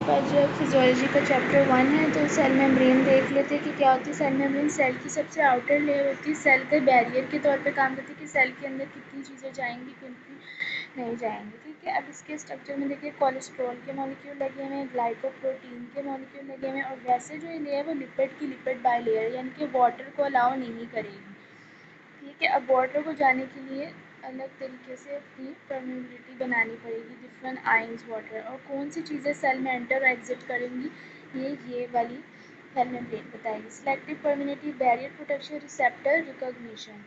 आज फिजियोलॉजी का चैप्टर 1 है। तो सेल मेम्ब्रेन देख लेते हैं कि क्या होती है। सेल मेम्ब्रेन सेल की सबसे आउटर लेयर होती है, सेल के बैरियर के तौर पे काम करती है कि सेल के अंदर कितनी चीज़ें जाएंगी, कितनी नहीं जाएंगी। ठीक है, अब इसके स्ट्रक्चर में देखिए कोलेस्ट्रॉल के मॉलिक्यूल लगे हुए हैं, ग्लाइकोप्रोटीन के मॉलिक्यूल लगे हुए हैं, और वैसे जो ये लेयर वो लिपिड की लिपिड बाई लेयर यानी कि वाटर को अलाउ नहीं करेगी। ठीक है, अब वाटर को जाने के लिए अलग तरीके से अपनी परमेबिलिटी बनानी पड़ेगी, डिफरेंट आयंस वाटर। और कौन सी चीज़ें सेल में एंटर और एग्जिट करेंगी, ये वाली सेल मेम्ब्रेन बताएगी। Selective permeability, barrier protection, receptor recognition.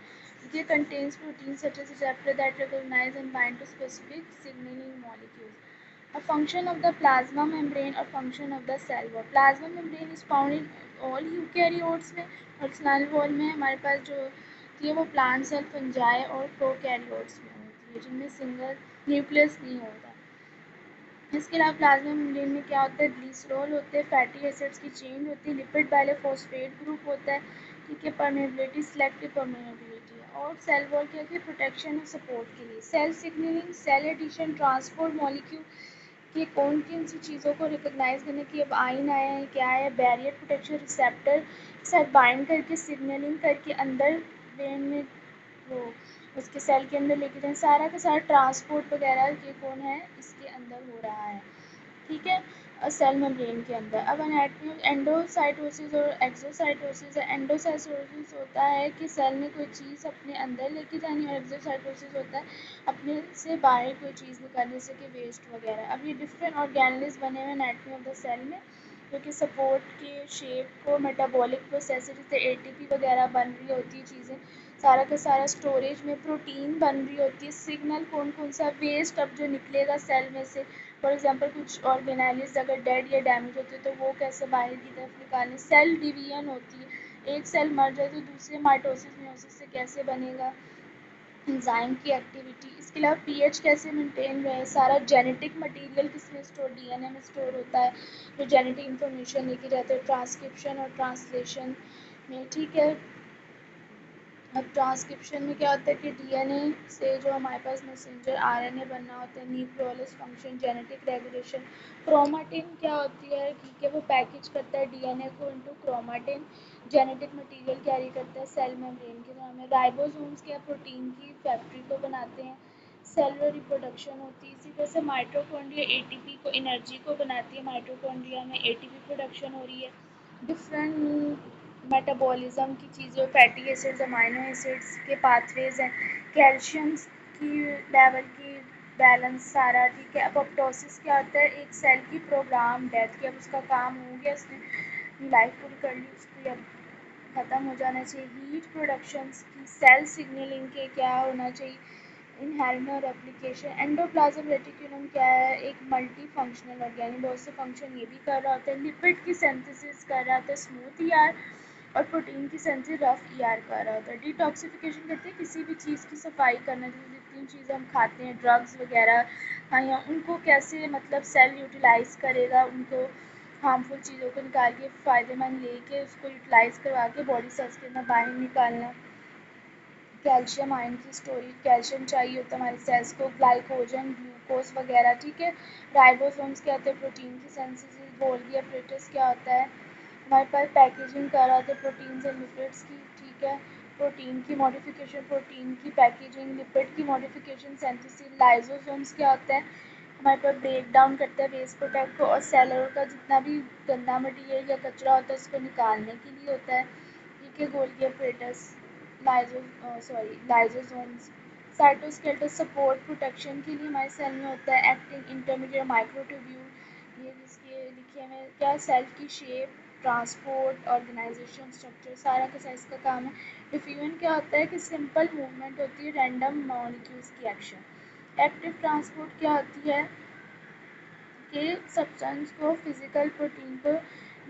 ये contains protein such as receptor that recognise and bind to specific signalling molecules. A function of the plasma membrane or function of the cell wall. Plasma membrane is found in all eukaryotes में, और cell wall में हमारे पास जो होती है वो plant cell, fungi और प्रोकैरियोट्स में होती है, जिनमें सिंगल न्यूक्लियस नहीं होता। इसके अलावा प्लाज्मा मेम्ब्रेन में क्या होता है, ग्लिसरॉल होते हैं, फैटी एसिड्स की चेन होती है, लिपिड बाइलेफॉस्फेट ग्रुप होता है। ठीक है, परमेबिलिटी सिलेक्टिव परमेबिलिटी है। और सेल वॉल क्या है, प्रोटेक्शन और सपोर्ट के लिए। Cell signalling, cell adhesion, transport molecule कि कौन किन सी चीज़ों को रिकॉग्नाइज करने की अब आइन आया है, क्या है, बैरियर प्रोटेक्शन, रिसेप्टर के साथ बाइंड करके सिग्नलिंग करके अंदर ब्रेन में वो उसके सेल के अंदर लेके जाए, सारा का सारा ट्रांसपोर्ट वगैरह ये कौन है, इसके अंदर हो रहा है। ठीक है, सेल मेम्ब्रेन के अंदर। अब एनाटॉमी, एंडोसाइटोसिस और एक्सोसाइटोसिस है। एंडोसाइटोसिस होता है कि सेल में कोई चीज़ अपने अंदर लेके जानी, और एक्सोसाइटोसिस होता है अपने से बाहर कोई चीज़ निकालने, जैसे कि वेस्ट वगैरह। अब ये डिफरेंट ऑर्गेनेल्स बने हुए एनाटॉमी ऑफ द सेल में, जो कि सपोर्ट के शेप को, मेटाबॉलिक प्रोसेस जैसे एटीपी वगैरह बन रही होती है चीज़ें, सारा का सारा स्टोरेज में प्रोटीन बन रही होती है। सिग्नल कौन कौन सा वेस्ट अब जो निकलेगा सेल में से, फॉर एग्जांपल कुछ ऑर्गेनाइज अगर डेड या डैमेज होते हैं तो वो कैसे बाहर की तरफ निकालने। सेल डिवीजन होती है, एक सेल मर जाए तो दूसरे माइटोसिस मियोसिस से कैसे बनेगा, एंजाइम की एक्टिविटी। इसके अलावा पीएच कैसे मेंटेन रहे, सारा जेनेटिक मटेरियल किसमें स्टोर, डीएनए में स्टोर होता है, जो जेनेटिक इन्फॉर्मेशन लेके जाते हैं ट्रांसक्रिप्शन और ट्रांसलेशन में। ठीक है, अब ट्रांसक्रिप्शन में क्या होता है कि डीएनए से जो हमारे पास मैसेंजर आरएनए बनना होता है, nucleolus function, genetic regulation. Chromatin क्या होती है, ठीक है, वो पैकेज करता है डीएनए को into chromatin, genetic material carry करता है सेल मेम्ब्रेन के द्वारा में। राइबोसोम्स क्या प्रोटीन की फैक्ट्री को बनाते हैं, सेलुलर रिप्रोडक्शन होती है। इसी तरह से माइटोकॉन्ड्रिया एटीपी को, एनर्जी को बनाती है, माइटोकॉन्ड्रिया में एटीपी प्रोडक्शन हो रही है। डिफरेंट मेटाबॉलिज्म की चीज़ें, फैटी एसिड्स, अमाइनो एसिड्स के पाथवेज हैं, कैल्शियम की लेवल की बैलेंस सारा। ठीक है, अपॉप्टोसिस क्या होता है, एक सेल की प्रोग्राम डेथ की, अब उसका काम हो गया, उसने अपनी लाइफ पूरी कर ली, उसकी अब ख़त्म हो जाना चाहिए। हीट प्रोडक्शंस की, सेल सिग्नलिंग के क्या होना चाहिए, इनहेरेंट और एप्लीकेशन। एंडोप्लाज्म रेटिकुलम क्या है, एक मल्टी फंक्शनल ऑर्गेन, बहुत से फंक्शन ये भी कर रहा होता है। लिपिड की सिंथेसिस कर रहा होता है, स्मूथ ईआर, और प्रोटीन की सिंथेसिस रफ ईआर कर रहा होता है। डिटॉक्सिफिकेशन कहते हैं किसी भी चीज़ की सफाई करना, जैसे जितनी चीज़ें हम खाते हैं, ड्रग्स वगैरह, हाँ, या उनको कैसे मतलब सेल यूटिलाइज करेगा, उनको हार्मफुल चीज़ों को निकाल के फ़ायदेमंद लेके उसको यूटिलाइज करवा के बॉडी सेल्स के अंदर बाहर निकालना। कैल्शियम आयन की स्टोरेज, कैल्शियम चाहिए होता है हमारे सेल्स को, ग्लाइकोजन, ग्लूकोज वगैरह। ठीक है, राइबोसोम्स क्या होते हैं, प्रोटीन की सिंथेसिस। गोल्गी एपरेटस क्या होता है, हमारे पास पैकेजिंग कर रहा होता है प्रोटीन्स एंड लिपिड्स की। ठीक है, प्रोटीन की मॉडिफिकेशन, प्रोटीन की पैकेजिंग, लिपिड की मॉडिफिकेशन, सिंथेसिस। लाइजोसोम्स क्या होता है, हमारे पास ब्रेक डाउन करता है वेस्ट प्रोडक्ट को, और सेलर का जितना भी गंदा मटीरियल या कचरा होता है उसको निकालने के लिए होता है। ठीक है, Golgi apparatus, lysosomes. Cytoskeletal support protection के लिए हमारे सेल में होता है। एक्टिंग इंटरमीडिएट माइक्रोट्यूब्यूल, ये जिसके लिखे में क्या, सेल की शेप, ट्रांसपोर्ट, ऑर्गेनाइजेशन, स्ट्रक्चर, सारा का साइज का काम है। डिफ्यूजन क्या होता है कि सिंपल मूवमेंट होती है रैंडम मॉलिक्यूल्स की एक्शन। एक्टिव ट्रांसपोर्ट क्या होती है कि सब्सटेंस को, फिजिकल प्रोटीन को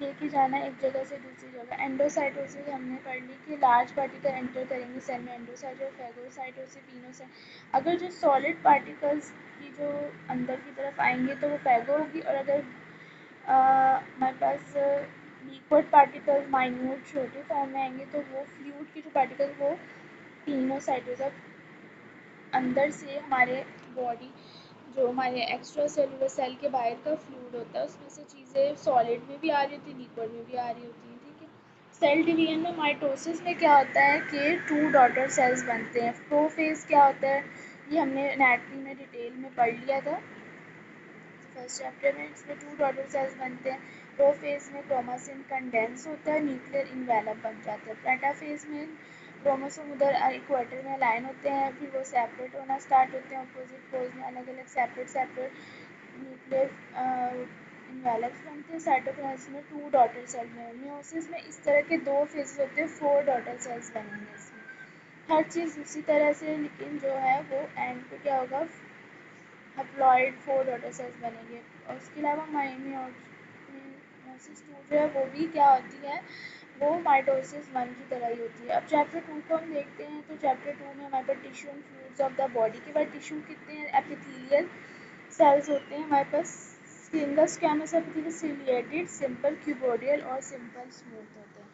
लेके जाना एक जगह से दूसरी जगह। एंडोसाइटोसिस हमने पढ़ ली कि लार्ज पार्टिकल एंटर करेंगे सेल में, एंडोसाइट और फैगोसाइटोसिस, पिनोसाइट। अगर जो सॉलिड पार्टिकल्स की जो अंदर की तरफ आएंगे तो वो फैगो होगी, और अगर हमारे पास लिक्विड पार्टिकल माइन्यूट छोटे फॉर्म में आएंगे तो वो फ्लूइड की जो पार्टिकल वो पिनोसाइटोसिस। अंदर से हमारे बॉडी जो हमारे एक्स्ट्रा सेलुलर सेल के बाहर का फ्लूइड होता है उसमें से चीज़ें सॉलिड में भी आ रही होती है, लिक्विड में भी आ रही होती हैं, ठीक है। सेल डिवीजन में माइटोसिस में क्या होता है कि टू डॉटर सेल्स बनते हैं। प्रोफेज क्या होता है, ये हमने एनाटॉमी में डिटेल में पढ़ लिया था फर्स्ट चैप्टर में। इसमें टू डॉटर सेल्स बनते हैं। प्रोफेज में क्रोमासिन कंडेंस होता है, न्यूक्लियर इन्वेलप बन जाता है। प्लेटाफेज में क्रोमोसोम उधर इक्वेटर में अलाइन होते हैं, फिर वो सेपरेट होना स्टार्ट होते हैं, अपोजिट पोज में अलग अलग सेपरेट सेपरेट न्यूक्लियर इन्वेलप्स बनते हैं। साइटोप्लाज्म में टू डॉटर सेल में। मियोसिस में इस तरह के दो फेजेस होते हैं, फोर डॉटर सेल्स बनेंगे इसमें। हर चीज़ उसी तरह से, लेकिन जो है वो एंड पे क्या होगा, हप्लॉइड फोर डॉटर सेल्स बनेंगे। और उसके अलावा माइटोसिस टू जो है वो भी क्या होती है, वो माइटोसिस वन की तरह ही होती है। अब चैप्टर टू को हम देखते हैं तो चैप्टर टू में हमारे पास tissue and fluids of the body के बाद टिश्यू कितने हैं, एपिथेलियल सेल्स होते हैं हमारे पास। स्किन का squamous epithelial ciliated, simple cuboidal और सिंपल स्मूथ होते हैं।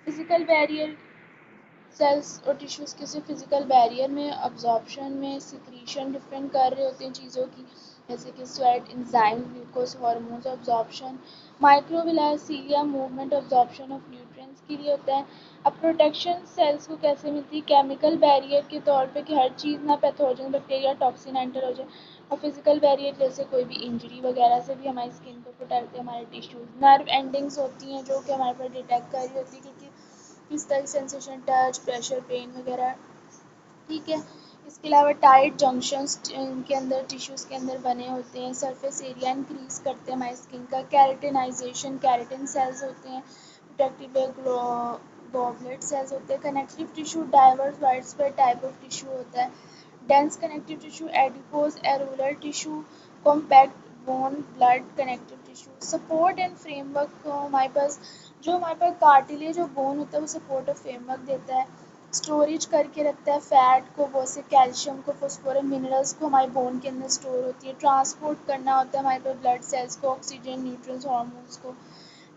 फिजिकल बैरियर सेल्स और टिश्यूज़ किसी फिजिकल बैरियर में अब्जॉर्प्शन में सिक्रीशन डिफरेंट कर रहे होते हैं चीज़ों की, जैसे कि sweat, enzyme, glucose, hormones absorption. Microvillar cilia movement absorption of nutrients के लिए होता है। अब प्रोटेक्शन सेल्स को कैसे मिलती है, केमिकल बैरियर के तौर पे कि हर चीज़ ना पैथोजन बैक्टीरिया टॉक्सिन एंटर हो जाए, और फिजिकल बैरियर जैसे कोई भी इंजरी वगैरह से भी हमारी स्किन को प्रोटेक्ट है। हमारे टिश्यूज़ नर्व एंडिंग्स होती हैं जो कि हमारे पास डिटेक्ट कर रही होती है कि किस तरह की सेंसेशन, टच, प्रेशर, पेन वगैरह, ठीक है। इसके अलावा टाइट जंक्शंस के अंदर टिश्यूज़ के अंदर बने होते हैं। सरफेस एरिया इंक्रीज करते हैं हमारी स्किन का। कैरेटिनाइजेशन, कैरेटिन सेल्स होते हैं। प्रोटेक्टिव गॉबलेट सेल्स होते हैं। Connective tissue diverse wide spread type of tissue होता है। Dense connective tissue, adipose areolar tissue, compact bone, blood connective tissue. Support and framework हमारे पास, जो हमारे पास कार्टिलेज और बोन होता है वो सपोर्ट और फ्रेमवर्क देता है। स्टोरेज करके रखता है फैट को, वो से कैल्शियम को, फॉस्फोरस मिनरल्स को हमारे बोन के अंदर स्टोर होती है। ट्रांसपोर्ट करना होता है हमारे पास ब्लड सेल्स को, ऑक्सीजन, न्यूट्रिएंट्स, हार्मोन्स को।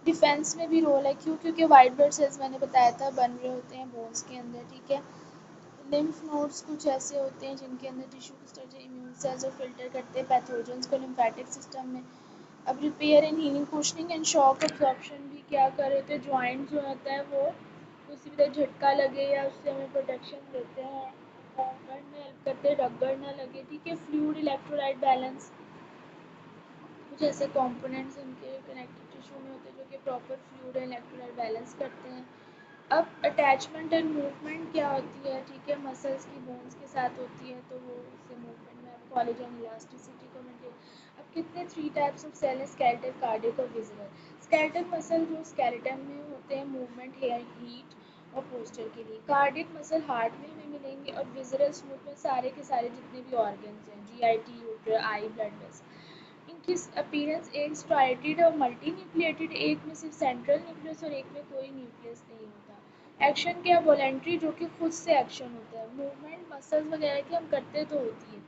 डिफेंस में भी रोल है, क्यों, क्योंकि वाइट ब्लड सेल्स मैंने बताया था बन रहे होते हैं बोन्स के अंदर, ठीक है। लिम्फ नोड्स कुछ ऐसे होते हैं जिनके अंदर टिश्यू की स्ट्रक्चर इम्यून सेल्स और फिल्टर करते हैं पैथोजेंस को लिम्फेटिक सिस्टम में। अब repair and healing, cushioning and shock absorption भी क्या कर रहे थे, जॉइंट जो होता है वो किसी भी तरह झटका लगे या उससे हमें प्रोटेक्शन देते हैं, मूवमेंट में हेल्प करते हैं, रगड़ ना लगे, ठीक है। फ्लूइड इलेक्ट्रोलाइट बैलेंस, कुछ ऐसे कंपोनेंट्स उनके कनेक्टिव टिश्यू में होते हैं जो कि proper fluid and electrolyte balance करते हैं। अब अटैचमेंट एंड मूवमेंट क्या होती है, ठीक है, मसल्स की बोन्स के साथ होती है तो वो उससे मूवमेंट में कोलेजन इलास्टिसिटी को मेंटेन। अब कितने थ्री टाइप्स ऑफ सेल है, स्केलेटल, कार्डियक और विज़ुअल। स्केलेटल मसल जो स्केलेटन में होते हैं मूवमेंट, हेयर, हीट और पोस्चर के लिए। कार्डियक मसल हार्ट में हमें मिलेंगे, और विज़ुअल स्मूथ में सारे के सारे जितने भी ऑर्गन्स हैं, जीआईटी, यूटर, आई, ब्लड वेसल। इनकी अपीयरेंस एक स्ट्राइटेड और मल्टी न्यूक्लिएटेड, एक में सिर्फ सेंट्रल न्यूक्लियस और एक में कोई न्यूक्लियस नहीं होता। एक्शन क्या, वॉलेंट्री जो कि खुद से एक्शन होता है। मूवमेंट मसल्स वगैरह की हम करते तो होती है।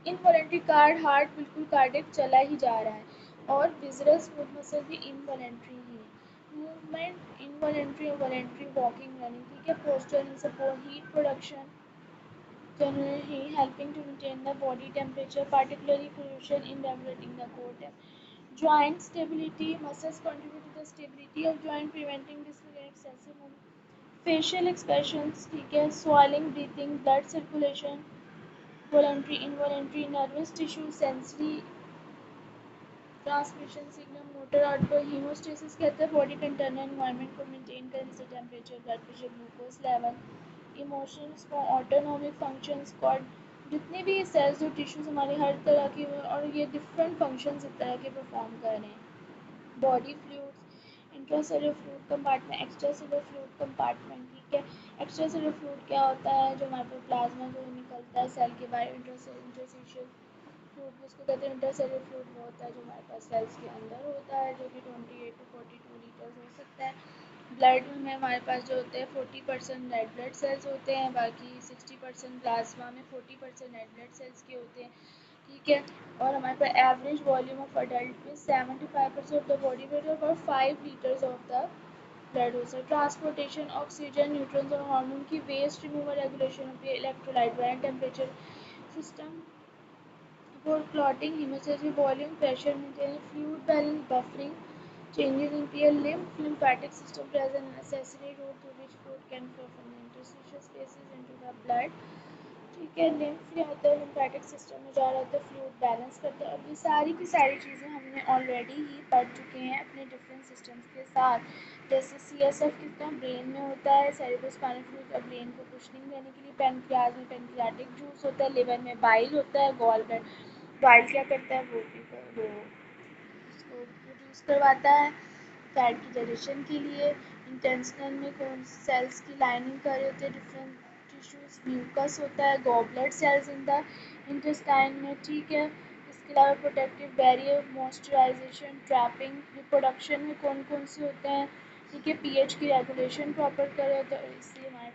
इनवॉलेंट्री, कार्ड हार्ट बिल्कुल कार्डिक चला ही जा रहा है, और विजरल स्मूथ मसल भी इनवॉलेंट्री ही है। मूवमेंट इनवॉलेंट्री और वॉलेंट्री, वॉकिंग, रनिंग, ठीक है। Posture and support, heat production, generally helping to maintain the body temperature, particularly crucial in regulating the core temperature. Joint stability, muscles contribute to the stability of joint, preventing dislocated excessive movement. Facial expressions, ठीक है, swallowing, breathing, blood circulation, voluntary, involuntary, nervous tissue, sensory transmission signal, motor output. Haemostasis कहते हैं body के internal environment को maintain करने से, temperature, blood pressure, glucose level. Emotions को, autonomic functions को, जितने भी सेल्स और टिश्यूज हमारे हर तरह की, और ये डिफरेंट फंक्शंस इस तरह के परफॉर्म कर रहे हैं। Body fluids, intracellular fluid compartment, extracellular fluid compartment, ठीक है। एक्स्ट्रासेलुलर फ्लूइड क्या होता है, जो हमारे पास प्लाज्मा जो निकलता है सेल के बाहर, इंटरस्टिशियल फ्लूइड जिसको कहते हैं इंटरसेलुलर फ्लूइड, वो होता है जो हमारे पास सेल्स के अंदर होता है, जो कि 28 टू 42 लीटर्स हो सकता है। ब्लड में हमारे पास जो होते हैं 40% रेड ब्लड सेल्स होते हैं, बाकी 60% प्लाज्मा में, 40% रेड ब्लड सेल्स के होते हैं, ठीक है। और हमारे पास एवरेज वॉल्यूम ऑफ अडल्ट में 75% ऑफ द बॉडी वेट और about 5 litres of the blood होता है। ट्रांसपोर्टेशन, ऑक्सीजन, न्यूट्रॉन्स और हार्मोन की waste removal, regulation of electrolyte, and temperature system for clotting, hemostatic volume, pressure maintenance, fluid balance, buffering, changes in pH, lymphatic system plays an accessory role through which fluid can flow from the interstitial spaces into the blood. ठीक है, lymph क्या होता है, lymphatic system में जा रहा होता है, फ्लूइड बैलेंस करता है। अब ये सारी की सारी चीज़ें हमने ऑलरेडी ही पढ़ चुके हैं अपने डिफरेंट सिस्टम्स के साथ। जैसे CSF कितना ब्रेन में होता है, सेरेब्रोस्पाइनल फ्लूइड का ब्रेन को कुशनिंग देने के लिए, पैनक्रियाज में पैनक्रियाटिक जूस होता है, लिवर में बाइल होता है, गॉल ब्लैडर बाइल क्या करता है, वो उसको प्रोड्यूस करवाता है फैट की डाइजेशन के लिए। इंटेस्टाइन में कौन सेल्स की लाइनिंग कर रहे होते हैं, डिफरेंट टिश्यूज, म्यूकस होता है, goblet cells in the intestine में, ठीक है। इसके अलावा protective barrier, moisturisation, trapping, reproduction में कौन कौन से होते हैं, ठीक है। पीएच की रेगुलेशन प्रॉपर कर रहे होते हैं और इसलिए हमारे